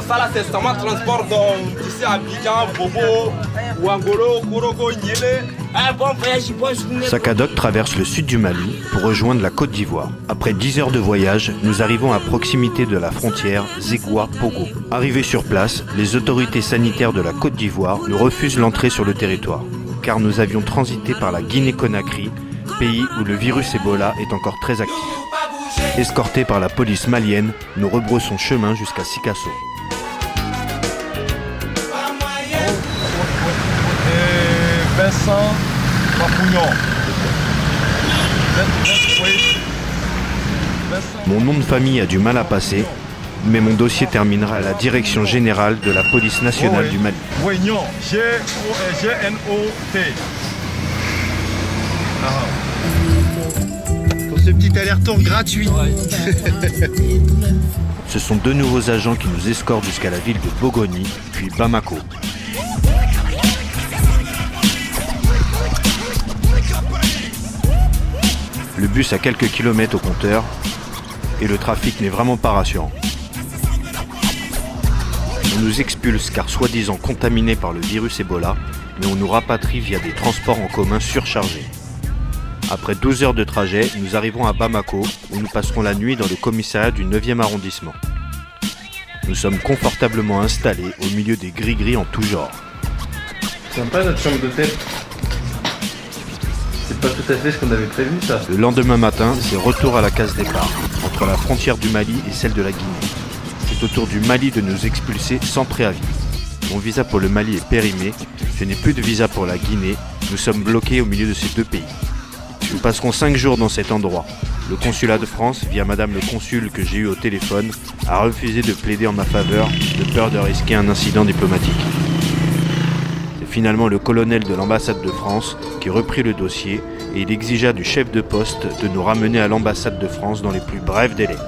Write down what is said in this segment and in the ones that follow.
ça là, c'est seulement transport d'ici à Abidjan, Bobo, Ouangolo, Korogo, Niélé. Sakadoc traverse le sud du Mali pour rejoindre la Côte d'Ivoire. Après 10 heures de voyage, nous arrivons à proximité de la frontière Zégua-Pogo. Arrivés sur place, les autorités sanitaires de la Côte d'Ivoire nous refusent l'entrée sur le territoire, car nous avions transité par la Guinée-Conakry, pays où le virus Ebola est encore très actif. Escortés par la police malienne, nous rebroussons chemin jusqu'à Sikasso. Vincent Mapouillon. Mon nom de famille a du mal à passer, mais mon dossier terminera à la direction générale de la police nationale du Mali. Gouignon, G-O-N-O-T. Pour ce petit aller-retour gratuit. Ce sont 2 nouveaux agents qui nous escortent jusqu'à la ville de Bogoni, puis Bamako. Le bus a quelques kilomètres au compteur et le trafic n'est vraiment pas rassurant. On nous expulse car soi-disant contaminés par le virus Ebola, mais on nous rapatrie via des transports en commun surchargés. Après 12 heures de trajet, nous arrivons à Bamako où nous passerons la nuit dans le commissariat du 9e arrondissement. Nous sommes confortablement installés au milieu des gris-gris en tout genre. Sympa notre chambre d'hôtel. C'est pas tout à fait ce qu'on avait prévu, ça. Le lendemain matin, c'est retour à la case départ, entre la frontière du Mali et celle de la Guinée. C'est au tour du Mali de nous expulser sans préavis. Mon visa pour le Mali est périmé, je n'ai plus de visa pour la Guinée, nous sommes bloqués au milieu de ces 2 pays. Nous passerons 5 jours dans cet endroit. Le consulat de France, via madame le consul que j'ai eu au téléphone, a refusé de plaider en ma faveur, de peur de risquer un incident diplomatique. Finalement le colonel de l'ambassade de France qui reprit le dossier et il exigea du chef de poste de nous ramener à l'ambassade de France dans les plus brefs délais.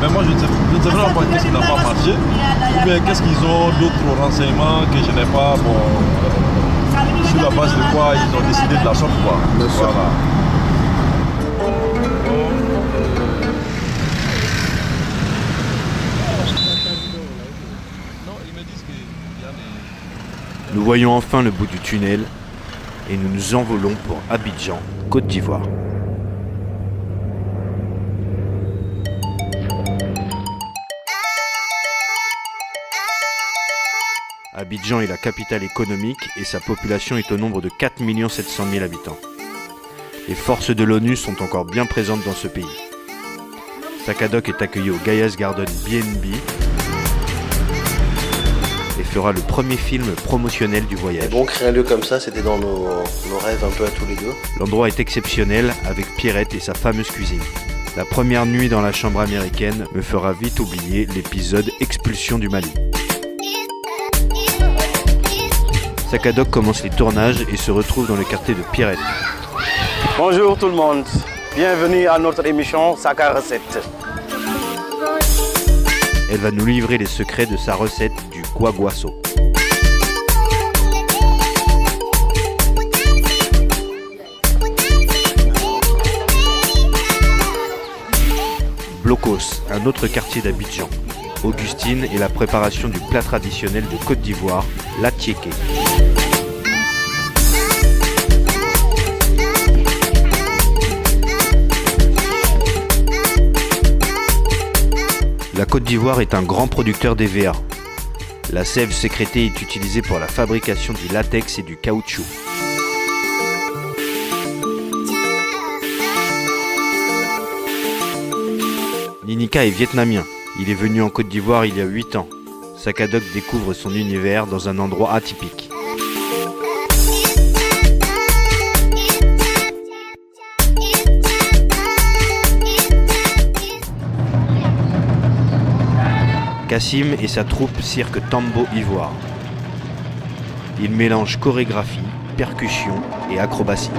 Mais moi je ne sais pas qu'est-ce qui n'a pas marché, ou bien qu'est-ce qu'ils ont d'autres renseignements que je n'ai pas, sur la base de quoi ils ont décidé de la sorte quoi. Voilà. Nous voyons enfin le bout du tunnel et nous nous envolons pour Abidjan, Côte d'Ivoire. Abidjan est la capitale économique et sa population est au nombre de 4 700 000 habitants. Les forces de l'ONU sont encore bien présentes dans ce pays. Sakadoc est accueilli au Gaia's Garden BNB et fera le premier film promotionnel du voyage. Et bon, créer un lieu comme ça, c'était dans nos rêves un peu à tous les deux. L'endroit est exceptionnel avec Pierrette et sa fameuse cuisine. La première nuit dans la chambre américaine me fera vite oublier l'épisode Expulsion du Mali. Sakadoc commence les tournages et se retrouve dans le quartier de Pierrette. Bonjour tout le monde, bienvenue à notre émission Saka Recette. Elle va nous livrer les secrets de sa recette du guaguasso. Blocos, un autre quartier d'Abidjan. Augustine et la préparation du plat traditionnel de Côte d'Ivoire, la tiéké. La Côte d'Ivoire est un grand producteur d'EVA. La sève sécrétée est utilisée pour la fabrication du latex et du caoutchouc. Ninika est vietnamien. Il est venu en Côte d'Ivoire il y a 8 ans. Sakadoc découvre son univers dans un endroit atypique. Kassim et sa troupe cirque Tambo Ivoire. Il mélange chorégraphie, percussion et acrobatie.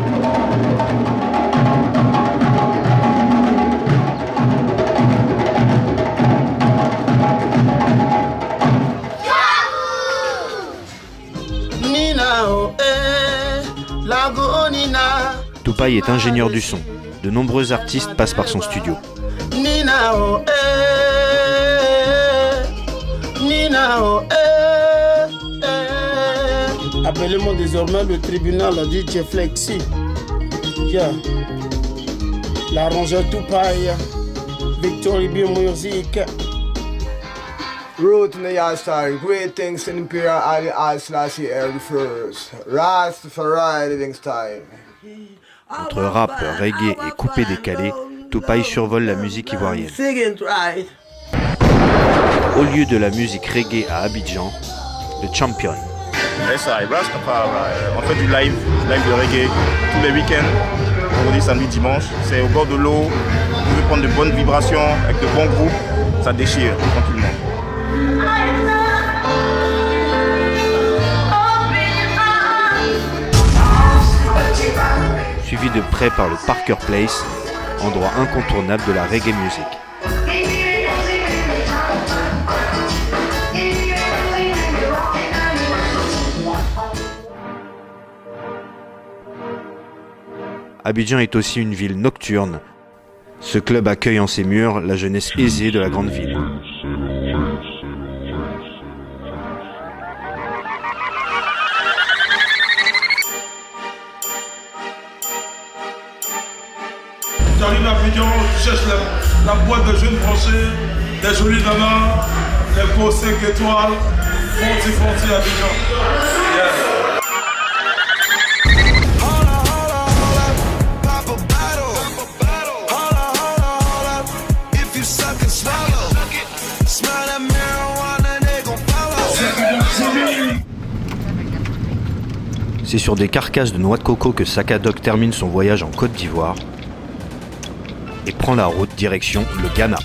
Tupai est ingénieur du son. De nombreux artistes passent par son studio. now. Appelez-moi désormais le tribunal DJ Flexi. Yeah. L'arrangeur Tupac. Victory Beer Music. Root in the yard style, great things in Imperial Ali Al-Selassie the first. Rastafari living style. Entre rap, reggae et coupé-décalé, Tupac survole la musique ivoirienne. Au lieu de la musique reggae à Abidjan, le Champion. SI, Rastafari, on fait du live de reggae tous les week-ends, vendredi, samedi, dimanche. C'est au bord de l'eau, vous pouvez prendre de bonnes vibrations avec de bons groupes, ça déchire tranquillement. Suivi de près par le Parker Place, endroit incontournable de la reggae music. Abidjan est aussi une ville nocturne. Ce club accueille en ses murs la jeunesse aisée de la grande ville. Tu arrives à Abidjan, tu cherches la boîte de jeunes français, des jolies nanas, les beaux 5 étoiles, Fonti Abidjan. Yeah. C'est sur des carcasses de noix de coco que Saka Dog termine son voyage en Côte d'Ivoire et prend la route direction le Ghana.